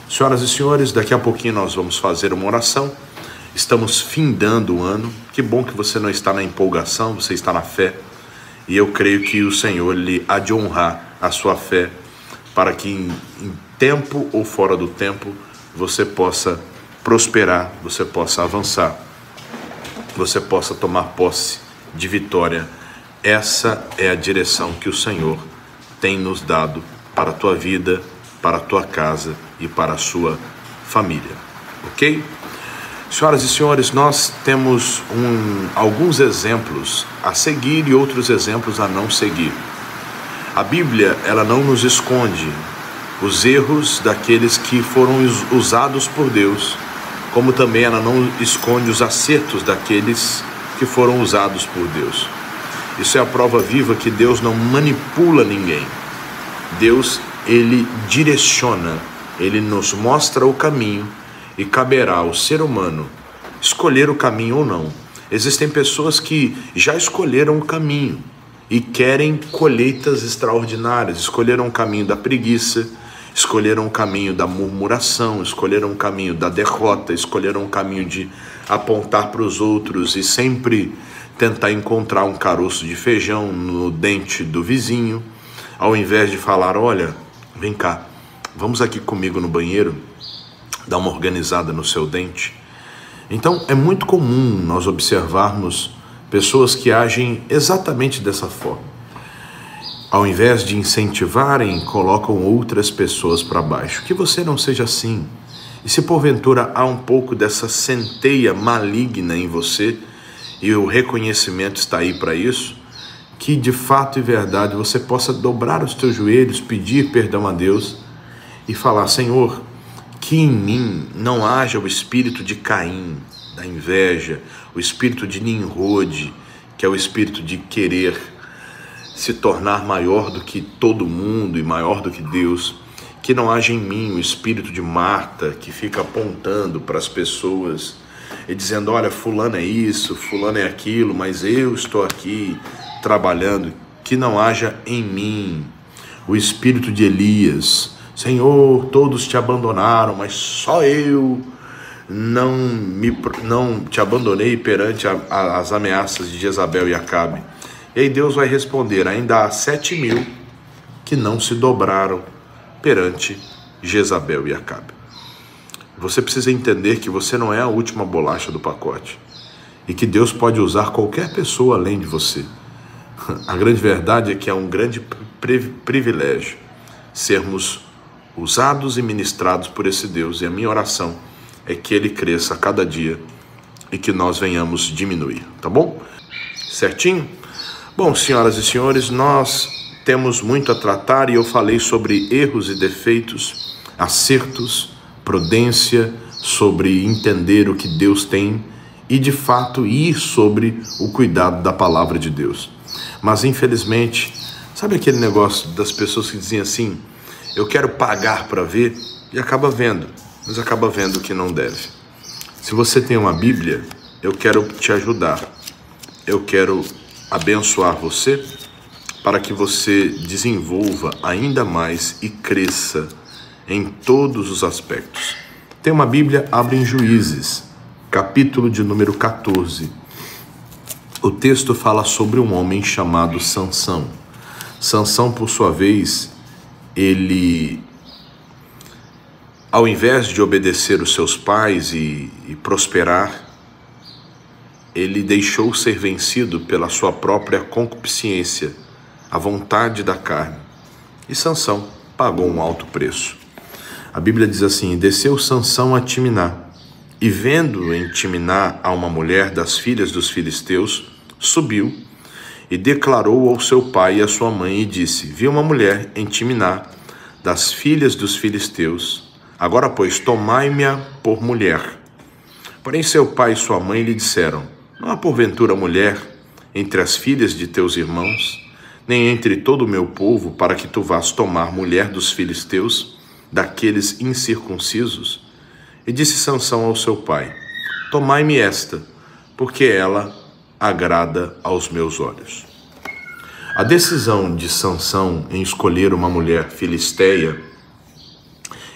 Senhoras e senhores, daqui a pouquinho nós vamos fazer uma oração. Estamos findando o ano. Que bom que você não está na empolgação, você está na fé. E eu creio que o Senhor lhe há de honrar a sua fé, para que em tempo ou fora do tempo você possa prosperar, você possa avançar, você possa tomar posse de vitória. Essa é a direção que o Senhor tem nos dado para a tua vida, para a tua casa e para a sua família, ok? Senhoras e senhores, nós temos alguns exemplos a seguir e outros exemplos a não seguir. A Bíblia, ela não nos esconde os erros daqueles que foram usados por Deus, como também ela não esconde os acertos daqueles que foram usados por Deus. Isso é a prova viva que Deus não manipula ninguém. Deus, ele direciona, ele nos mostra o caminho e caberá ao ser humano escolher o caminho ou não. Existem pessoas que já escolheram o caminho e querem colheitas extraordinárias, escolheram o caminho da preguiça, escolheram o caminho da murmuração, escolheram o caminho da derrota, escolheram o caminho de apontar para os outros e sempre tentar encontrar um caroço de feijão no dente do vizinho, ao invés de falar, olha, vem cá, vamos aqui comigo no banheiro, dar uma organizada no seu dente. Então é muito comum nós observarmos pessoas que agem exatamente dessa forma. Ao invés de incentivarem, colocam outras pessoas para baixo. Que você não seja assim. E se porventura há um pouco dessa centeia maligna em você, e o reconhecimento está aí para isso, que de fato e verdade você possa dobrar os teus joelhos, pedir perdão a Deus e falar, Senhor, que em mim não haja o espírito de Caim, da inveja, o espírito de Nimrod, que é o espírito de querer se tornar maior do que todo mundo e maior do que Deus. Que não haja em mim o espírito de Marta, que fica apontando para as pessoas e dizendo, olha, fulano é isso, fulano é aquilo, mas eu estou aqui trabalhando. Que não haja em mim o espírito de Elias, Senhor, todos te abandonaram, mas só eu não te abandonei perante as ameaças de Jezabel e Acabe. E aí Deus vai responder, ainda há 7.000 que não se dobraram perante Jezabel e Acabe. Você precisa entender que você não é a última bolacha do pacote e que Deus pode usar qualquer pessoa além de você. A grande verdade é que é um grande privilégio sermos usados e ministrados por esse Deus, e a minha oração é que ele cresça a cada dia e que nós venhamos diminuir, tá bom? Certinho? Bom, senhoras e senhores, nós temos muito a tratar e eu falei sobre erros e defeitos, acertos, prudência, sobre entender o que Deus tem e de fato ir sobre o cuidado da palavra de Deus. Mas infelizmente, sabe aquele negócio das pessoas que dizem assim, eu quero pagar para ver, e acaba vendo, mas acaba vendo o que não deve. Se você tem uma Bíblia, eu quero te ajudar. Eu quero abençoar você para que você desenvolva ainda mais e cresça em todos os aspectos. Tem uma Bíblia, abre em Juízes, capítulo de número 14. O texto fala sobre um homem chamado Sansão. Sansão, por sua vez, ele, ao invés de obedecer os seus pais e prosperar, ele deixou ser vencido pela sua própria concupiscência, a vontade da carne. E Sansão pagou um alto preço. A Bíblia diz assim, desceu Sansão a Timná, e vendo em Timná a uma mulher das filhas dos filisteus, subiu e declarou ao seu pai e à sua mãe e disse, vi uma mulher em Timná das filhas dos filisteus, agora pois tomai-me-a por mulher. Porém seu pai e sua mãe lhe disseram, não há porventura mulher entre as filhas de teus irmãos, nem entre todo o meu povo, para que tu vás tomar mulher dos filisteus, daqueles incircuncisos? E disse Sansão ao seu pai, tomai-me esta, porque ela agrada aos meus olhos. A decisão de Sansão em escolher uma mulher filisteia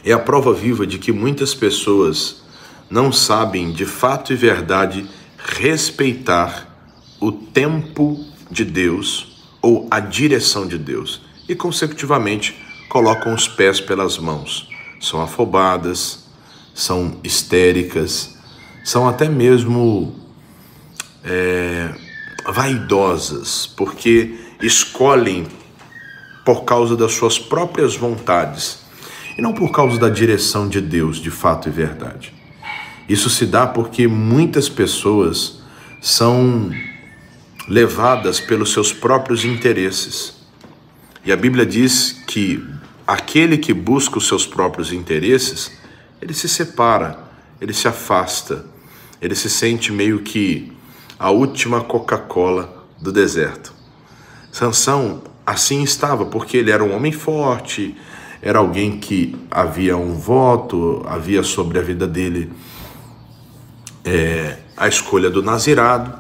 É a prova viva de que muitas pessoas não sabem de fato e verdade respeitar o tempo de Deus ou a direção de Deus e, consecutivamente, colocam os pés pelas mãos. São afobadas, são histéricas, são até mesmo vaidosas, porque escolhem por causa das suas próprias vontades e não por causa da direção de Deus, de fato e verdade. Isso se dá porque muitas pessoas são levadas pelos seus próprios interesses. E a Bíblia diz que aquele que busca os seus próprios interesses, ele se separa, ele se afasta, ele se sente meio que a última Coca-Cola do deserto. Sansão assim estava, porque ele era um homem forte, era alguém que havia um voto, havia sobre a vida dele a escolha do nazirado,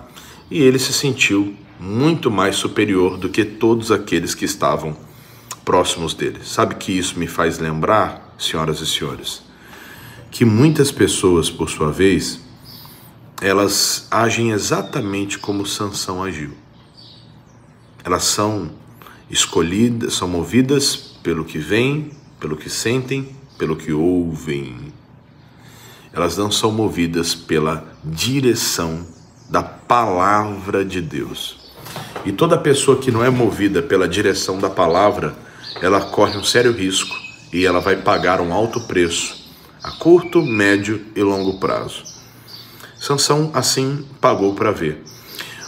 e ele se sentiu muito mais superior do que todos aqueles que estavam próximos dele. Sabe que isso me faz lembrar, senhoras e senhores, que muitas pessoas, por sua vez, elas agem exatamente como Sansão agiu. Elas são escolhidas, são movidas pelo que veem, pelo que sentem, pelo que ouvem. Elas não são movidas pela direção da palavra de Deus. E toda pessoa que não é movida pela direção da palavra, ela corre um sério risco e ela vai pagar um alto preço, a curto, médio e longo prazo. Sansão, assim, pagou para ver.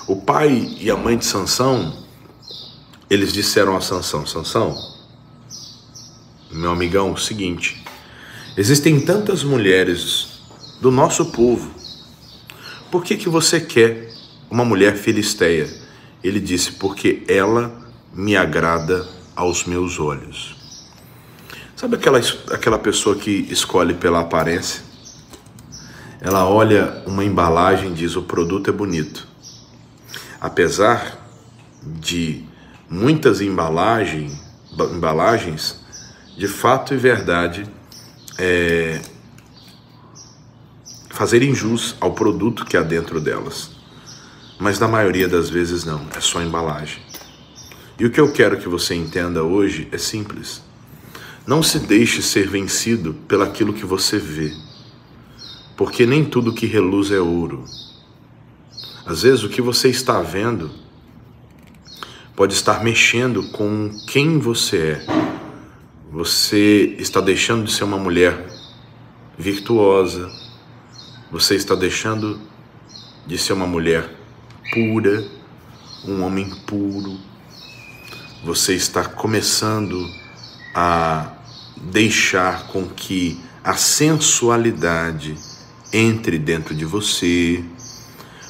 O pai e a mãe de Sansão, eles disseram a Sansão: Sansão, meu amigão, o seguinte, existem tantas mulheres do nosso povo, por que você quer uma mulher filisteia? Ele disse: porque ela me agrada aos meus olhos. Sabe aquela pessoa que escolhe pela aparência? Ela olha uma embalagem e diz: o produto é bonito. Apesar de muitas embalagens, de fato e verdade, fazerem jus ao produto que há dentro delas. Mas na maioria das vezes não, é só embalagem. E o que eu quero que você entenda hoje é simples. Não se deixe ser vencido pelaquilo que você vê, porque nem tudo que reluz é ouro. Às vezes o que você está vendo pode estar mexendo com quem você é. Você está deixando de ser uma mulher virtuosa, você está deixando de ser uma mulher pura, um homem puro. Você está começando a deixar com que a sensualidade entre dentro de você.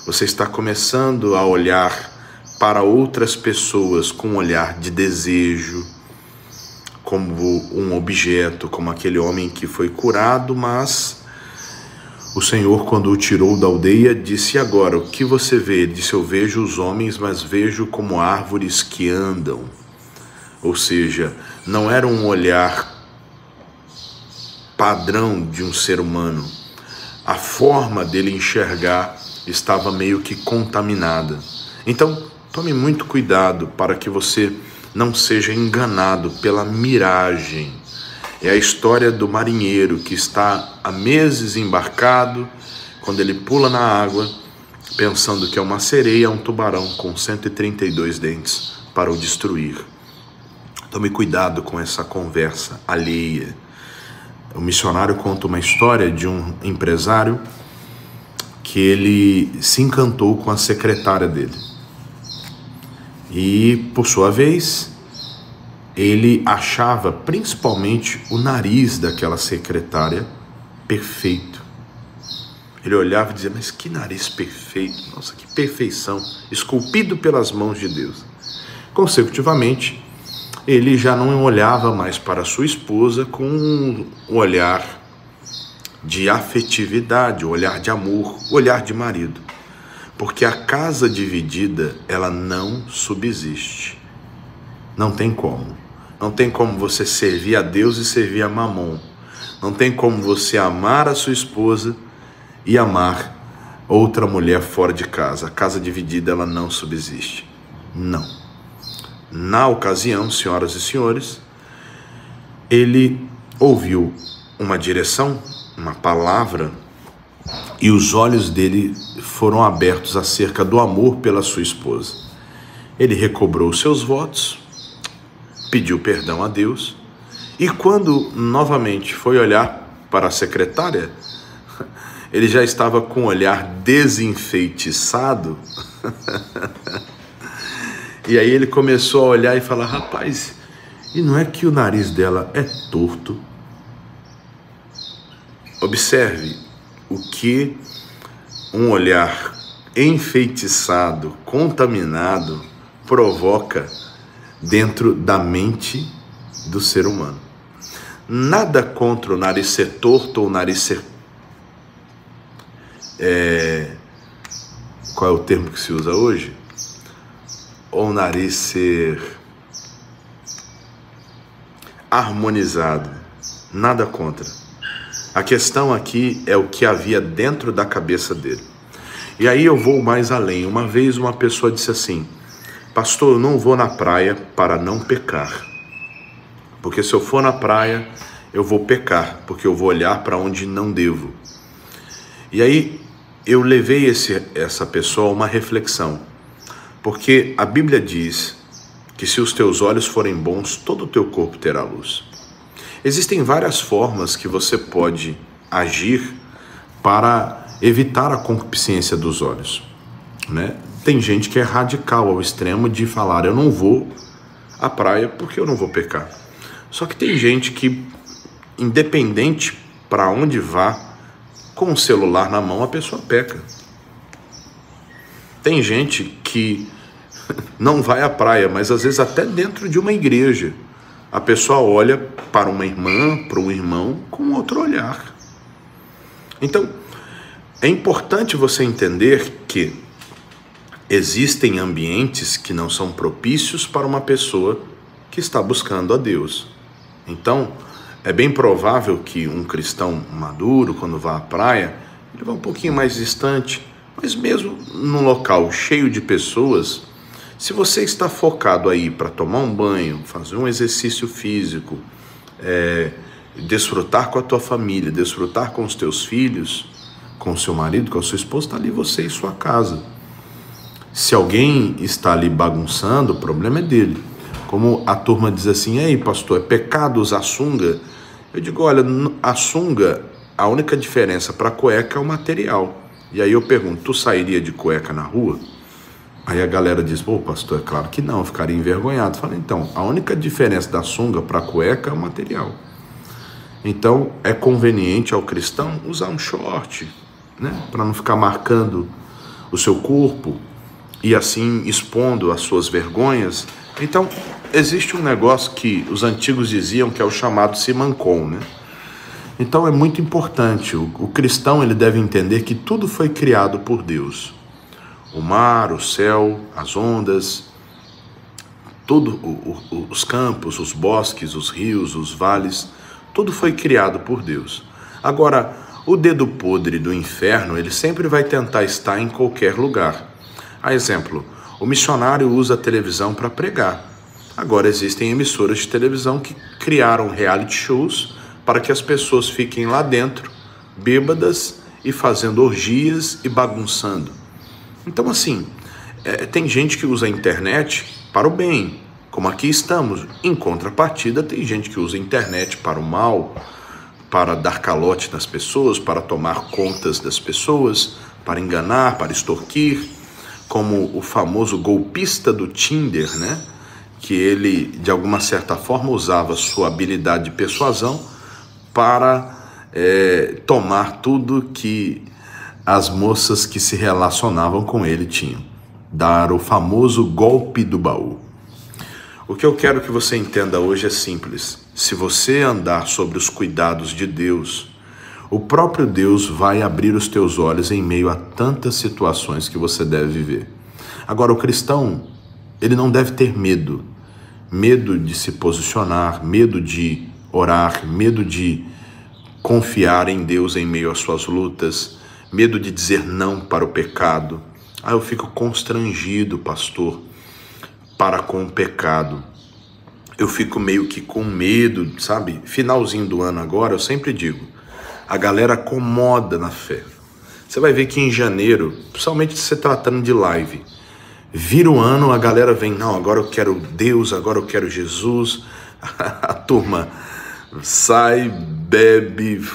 Você está começando a olhar para outras pessoas com um olhar de desejo, como um objeto, como aquele homem que foi curado, mas o Senhor, quando o tirou da aldeia, disse: agora, o que você vê? Ele disse: eu vejo os homens, mas vejo como árvores que andam. Ou seja, não era um olhar padrão de um ser humano. A forma dele enxergar estava meio que contaminada. Então, tome muito cuidado para que você não seja enganado pela miragem. É a história do marinheiro que está há meses embarcado, quando ele pula na água, pensando que é uma sereia, um tubarão com 132 dentes para o destruir. Tome cuidado com essa conversa alheia. O missionário conta uma história de um empresário que ele se encantou com a secretária dele. E, por sua vez, ele achava principalmente o nariz daquela secretária perfeito. Ele olhava e dizia: mas que nariz perfeito, nossa, que perfeição, esculpido pelas mãos de Deus. Consecutivamente, ele já não olhava mais para sua esposa com um olhar de afetividade, um olhar de amor, um olhar de marido. Porque a casa dividida, ela não subsiste. Não tem como. Não tem como você servir a Deus e servir a Mamon. Não tem como você amar a sua esposa e amar outra mulher fora de casa. A casa dividida, ela não subsiste. Não. Na ocasião, senhoras e senhores, ele ouviu uma direção, uma palavra, e os olhos dele foram abertos acerca do amor pela sua esposa. Ele recobrou os seus votos, pediu perdão a Deus, e quando novamente foi olhar para a secretária, ele já estava com o olhar desenfeitiçado. E aí ele começou a olhar e falar: rapaz, e não é que o nariz dela é torto? Observe o que um olhar enfeitiçado, contaminado, provoca dentro da mente do ser humano. Nada contra o nariz ser torto ou o nariz ser... Qual é o termo que se usa hoje? Ou o nariz ser harmonizado. Nada contra. A questão aqui é o que havia dentro da cabeça dele. E aí eu vou mais além. Uma vez uma pessoa disse assim: pastor, eu não vou na praia para não pecar. Porque se eu for na praia, eu vou pecar, porque eu vou olhar para onde não devo. E aí eu levei essa pessoa a uma reflexão. Porque a Bíblia diz que se os teus olhos forem bons, todo o teu corpo terá luz. Existem várias formas que você pode agir para evitar a concupiscência dos olhos, né? Tem gente que é radical ao extremo de falar: eu não vou à praia porque eu não vou pecar. Só que tem gente que, independente para onde vá, com o celular na mão, a pessoa peca. Tem gente que não vai à praia, mas às vezes até dentro de uma igreja, a pessoa olha para uma irmã, para um irmão, com outro olhar. Então, é importante você entender que existem ambientes que não são propícios para uma pessoa que está buscando a Deus. Então, é bem provável que um cristão maduro, quando vá à praia, ele vá um pouquinho mais distante, mas mesmo num local cheio de pessoas, se você está focado aí para tomar um banho, fazer um exercício físico, desfrutar com a tua família, desfrutar com os teus filhos, com o seu marido, com a sua esposa, está ali você e sua casa. Se alguém está ali bagunçando, o problema é dele. Como a turma diz assim: ei, pastor, é pecado usar sunga? Eu digo: olha, a sunga, a única diferença para a cueca é o material. E aí eu pergunto: tu sairia de cueca na rua? Aí a galera diz: pô, pastor, é claro que não, eu ficaria envergonhado. Fala: então, a única diferença da sunga para a cueca é o material. Então, é conveniente ao cristão usar um short, né, para não ficar marcando o seu corpo e assim expondo as suas vergonhas. Então, existe um negócio que os antigos diziam que é o chamado simancol, né? Então, é muito importante. O cristão, ele deve entender que tudo foi criado por Deus. O mar, o céu, as ondas, tudo, os campos, os bosques, os rios, os vales, tudo foi criado por Deus. Agora, o dedo podre do inferno, ele sempre vai tentar estar em qualquer lugar. A exemplo, o missionário usa a televisão para pregar. Agora existem emissoras de televisão que criaram reality shows para que as pessoas fiquem lá dentro, bêbadas e fazendo orgias e bagunçando. Então, assim, tem gente que usa a internet para o bem, como aqui estamos. Em contrapartida, tem gente que usa a internet para o mal, para dar calote nas pessoas, para tomar contas das pessoas, para enganar, para extorquir, como o famoso golpista do Tinder, né? Que ele, de alguma certa forma, usava sua habilidade de persuasão para tomar tudo que as moças que se relacionavam com ele tinham. Dar o famoso golpe do baú. O que eu quero que você entenda hoje é simples. Se você andar sobre os cuidados de Deus, o próprio Deus vai abrir os teus olhos em meio a tantas situações que você deve viver. Agora, o cristão, ele não deve ter medo. Medo de se posicionar, medo de orar, medo de confiar em Deus em meio às suas lutas, medo de dizer não para o pecado. Eu fico constrangido, pastor, para com o pecado. Eu fico meio que com medo, sabe? Finalzinho do ano agora, eu sempre digo, a galera acomoda na fé. Você vai ver que em janeiro, principalmente se tratando de live, vira o ano, a galera vem, não, agora eu quero Deus, agora eu quero Jesus. A turma sai, bebe,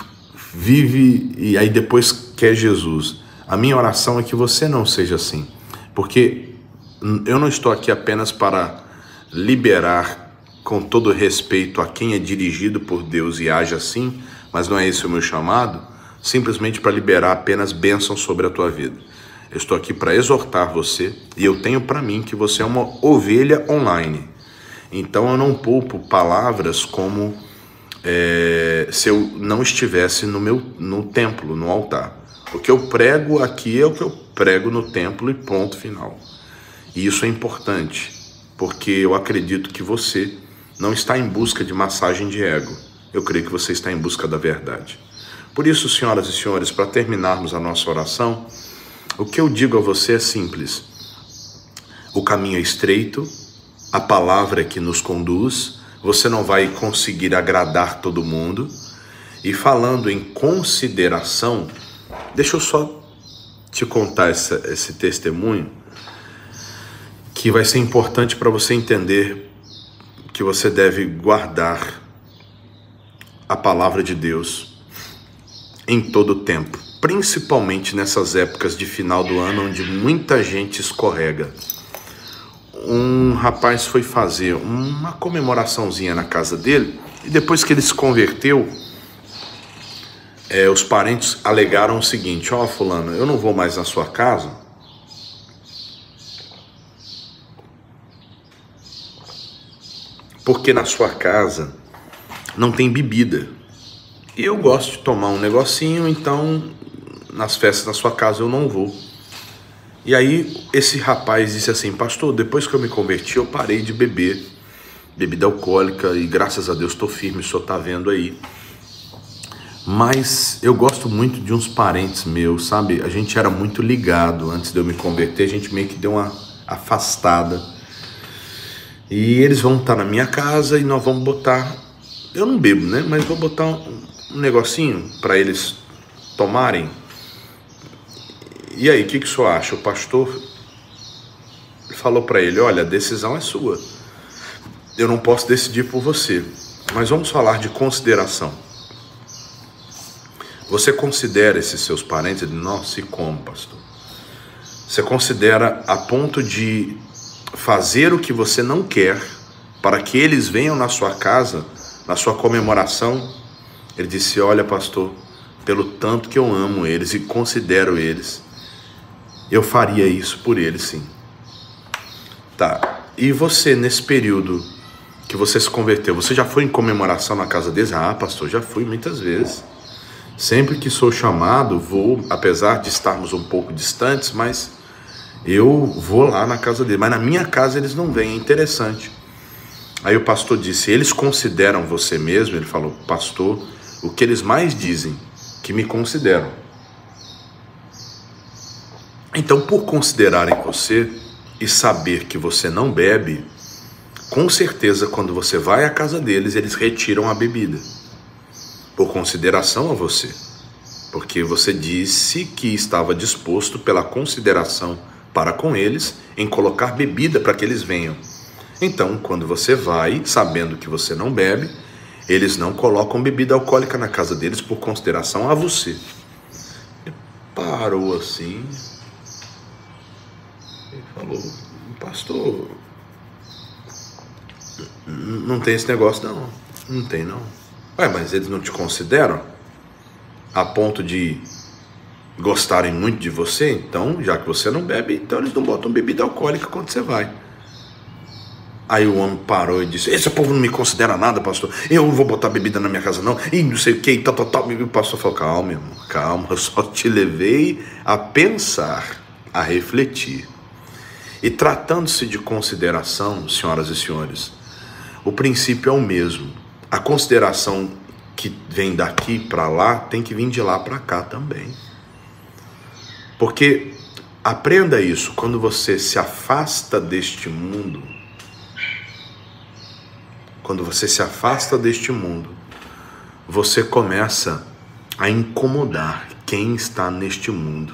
vive e aí depois quer Jesus. A minha oração é que você não seja assim, porque eu não estou aqui apenas para liberar com todo respeito a quem é dirigido por Deus e age assim, mas não é esse o meu chamado, simplesmente para liberar apenas bênção sobre a tua vida. Eu estou aqui para exortar você e eu tenho para mim que você é uma ovelha online. Então eu não poupo palavras como se eu não estivesse no templo, no altar. O que eu prego aqui é o que eu prego no templo e ponto final. E isso é importante, porque eu acredito que você não está em busca de massagem de ego. Eu creio que você está em busca da verdade. Por isso, senhoras e senhores, para terminarmos a nossa oração, o que eu digo a você é simples. O caminho é estreito, a palavra é que nos conduz, você não vai conseguir agradar todo mundo. E falando em consideração, deixa eu só te contar esse testemunho, que vai ser importante para você entender que você deve guardar a palavra de Deus em todo o tempo, principalmente nessas épocas de final do ano, onde muita gente escorrega. Um rapaz foi fazer uma comemoraçãozinha na casa dele, e depois que ele se converteu, os parentes alegaram o seguinte: fulano, eu não vou mais na sua casa, porque na sua casa não tem bebida. E eu gosto de tomar um negocinho, então nas festas da sua casa eu não vou. E aí esse rapaz disse assim: pastor, depois que eu me converti eu parei de beber bebida alcoólica e graças a Deus estou firme, o senhor está vendo aí. Mas eu gosto muito de uns parentes meus, sabe? A gente era muito ligado antes de eu me converter, a gente meio que deu uma afastada. E eles vão estar na minha casa e nós vamos botar, eu não bebo, né? Mas vou botar um negocinho para eles tomarem. E aí, o que o senhor acha? O pastor falou para ele: olha, a decisão é sua. Eu não posso decidir por você. Mas vamos falar de consideração. Você considera esses seus parentes? Ele: nossa, e como, pastor? Você considera a ponto de fazer o que você não quer para que eles venham na sua casa, na sua comemoração? Ele disse: olha, pastor, pelo tanto que eu amo eles e considero eles, eu faria isso por eles, sim. Tá, e você, nesse período que você se converteu, você já foi em comemoração na casa deles? Pastor, já fui muitas vezes. Sempre que sou chamado, vou, apesar de estarmos um pouco distantes, mas eu vou lá na casa deles. Mas na minha casa eles não vêm, é interessante. Aí o pastor disse: eles consideram você mesmo? Ele falou: pastor, o que eles mais dizem, que me consideram. Então, por considerarem você e saber que você não bebe, com certeza quando você vai à casa deles, eles retiram a bebida. Por consideração a você. Porque você disse que estava disposto pela consideração para com eles em colocar bebida para que eles venham. Então, quando você vai, sabendo que você não bebe, eles não colocam bebida alcoólica na casa deles por consideração a você. Ele parou assim e falou: pastor, não tem esse negócio não. Não tem não. Mas eles não te consideram a ponto de gostarem muito de você? Então, já que você não bebe, então eles não botam bebida alcoólica quando você vai. Aí o homem parou e disse: esse povo não me considera nada, pastor. Eu não vou botar bebida na minha casa não. E não sei o que, tal. E o pastor falou: calma, irmão, calma. Eu só te levei a pensar, a refletir. E tratando-se de consideração, senhoras e senhores, o princípio é o mesmo. A consideração que vem daqui para lá tem que vir de lá para cá também. Porque aprenda isso, quando você se afasta deste mundo, você começa a incomodar quem está neste mundo.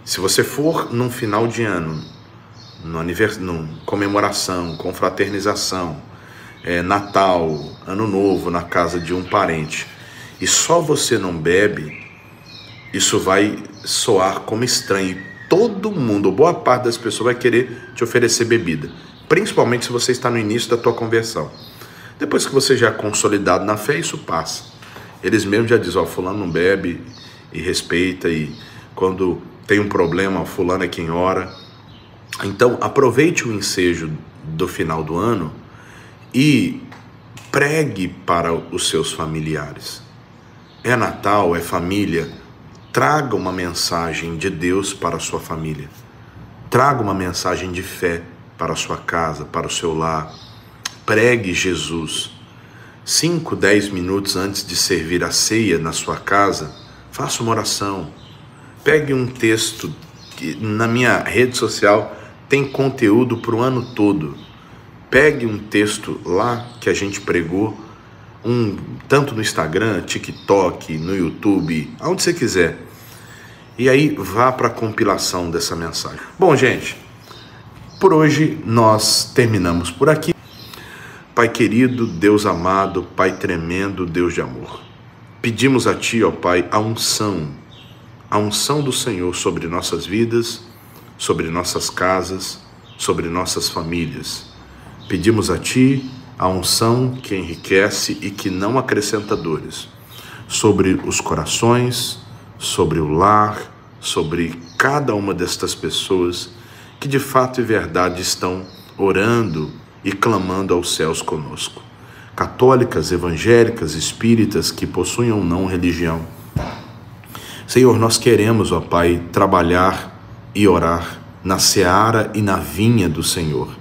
Se você for num final de ano, numa comemoração, confraternização, Natal, Ano Novo, na casa de um parente, e só você não bebe, isso vai soar como estranho. E todo mundo, boa parte das pessoas vai querer te oferecer bebida, principalmente se você está no início da tua conversão. Depois que você já é consolidado na fé, isso passa. Eles mesmos já dizem, fulano não bebe, e respeita, e quando tem um problema, fulano é quem ora. Então aproveite o ensejo do final do ano e pregue para os seus familiares. É Natal, é família, traga uma mensagem de Deus para a sua família. Traga uma mensagem de fé para a sua casa, para o seu lar. Pregue Jesus. 5, 10 minutos antes de servir a ceia na sua casa, faça uma oração. Pegue um texto, que na minha rede social tem conteúdo para o ano todo. Pegue um texto lá que a gente pregou, tanto no Instagram, TikTok, no YouTube, aonde você quiser. E aí vá para a compilação dessa mensagem. Bom, gente, por hoje nós terminamos por aqui. Pai querido, Deus amado, Pai tremendo, Deus de amor. Pedimos a Ti, ó Pai, a unção do Senhor sobre nossas vidas, sobre nossas casas, sobre nossas famílias. Pedimos a Ti a unção que enriquece e que não acrescenta dores, sobre os corações, sobre o lar, sobre cada uma destas pessoas que de fato e verdade estão orando e clamando aos céus conosco. Católicas, evangélicas, espíritas que possuem ou não religião. Senhor, nós queremos, ó Pai, trabalhar e orar na seara e na vinha do Senhor.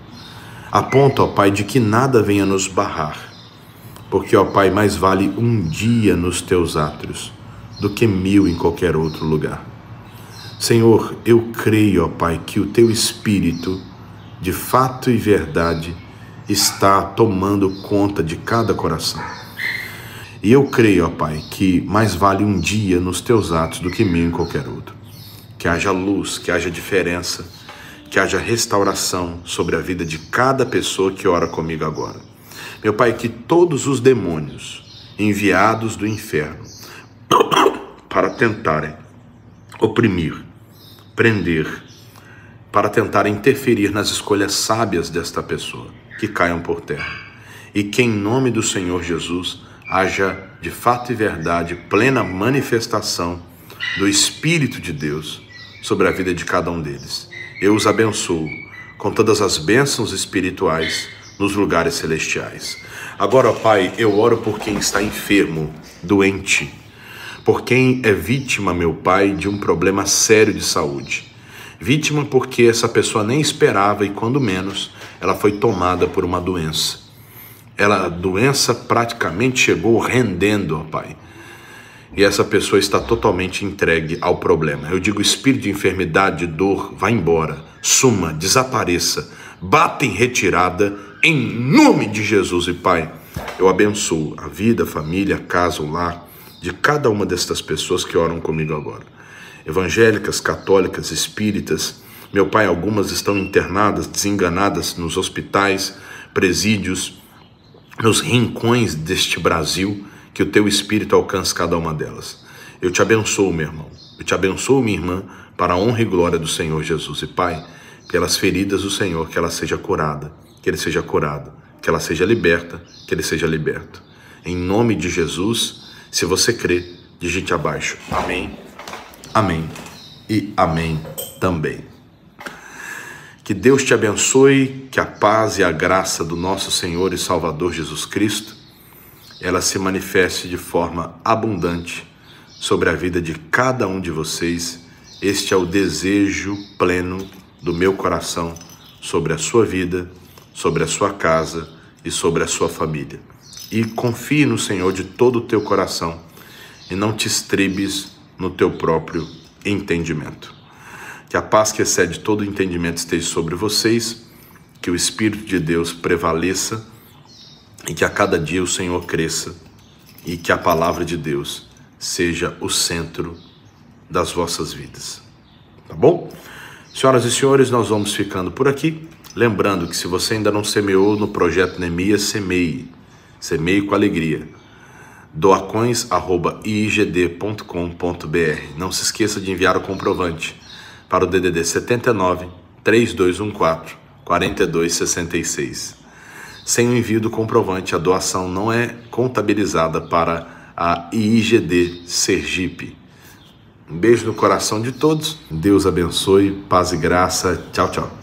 A ponto, ó Pai, de que nada venha nos barrar, porque, ó Pai, mais vale um dia nos teus átrios do que 1000 em qualquer outro lugar. Senhor, eu creio, ó Pai, que o teu Espírito, de fato e verdade, está tomando conta de cada coração. E eu creio, ó Pai, que mais vale um dia nos teus atos do que 1000 em qualquer outro. Que haja luz, que haja diferença, que haja restauração sobre a vida de cada pessoa que ora comigo agora. Meu Pai, que todos os demônios enviados do inferno para tentarem oprimir, prender, para tentarem interferir nas escolhas sábias desta pessoa, que caiam por terra. E que em nome do Senhor Jesus haja de fato e verdade plena manifestação do Espírito de Deus sobre a vida de cada um deles. Eu os abençoo com todas as bênçãos espirituais nos lugares celestiais. Agora, ó Pai, eu oro por quem está enfermo, doente, por quem é vítima, meu Pai, de um problema sério de saúde. Vítima porque essa pessoa nem esperava e, quando menos, ela foi tomada por uma doença. A doença praticamente chegou rendendo, ó Pai. E essa pessoa está totalmente entregue ao problema. Eu digo, espírito de enfermidade, de dor, vá embora, suma, desapareça, bata em retirada, em nome de Jesus. E Pai, eu abençoo a vida, a família, a casa, o lar de cada uma destas pessoas que oram comigo agora. Evangélicas, católicas, espíritas, meu Pai, algumas estão internadas, desenganadas nos hospitais, presídios, nos rincões deste Brasil, que o teu Espírito alcance cada uma delas. Eu te abençoo, meu irmão. Eu te abençoo, minha irmã, para a honra e glória do Senhor Jesus. E Pai, pelas feridas do Senhor, que ela seja curada, que ele seja curado, que ela seja liberta, que ele seja liberto. Em nome de Jesus, se você crê, digite abaixo. Amém, amém e amém também. Que Deus te abençoe, que a paz e a graça do nosso Senhor e Salvador Jesus Cristo, ela se manifeste de forma abundante sobre a vida de cada um de vocês. Este é o desejo pleno do meu coração sobre a sua vida, sobre a sua casa e sobre a sua família. e confie no Senhor de todo o teu coração e não te estribes no teu próprio entendimento. Que a paz que excede todo entendimento esteja sobre vocês, que o Espírito de Deus prevaleça e que a cada dia o Senhor cresça e que a palavra de Deus seja o centro das vossas vidas. Tá bom? Senhoras e senhores, nós vamos ficando por aqui. Lembrando que se você ainda não semeou no projeto Neemias, semeie. Semeie com alegria. doacões@iigd.com.br. Não se esqueça de enviar o comprovante para o DDD 79 3214 4266. Sem o envio do comprovante, a doação não é contabilizada para a IIGD Sergipe. Um beijo no coração de todos. Deus abençoe, paz e graça. Tchau, tchau.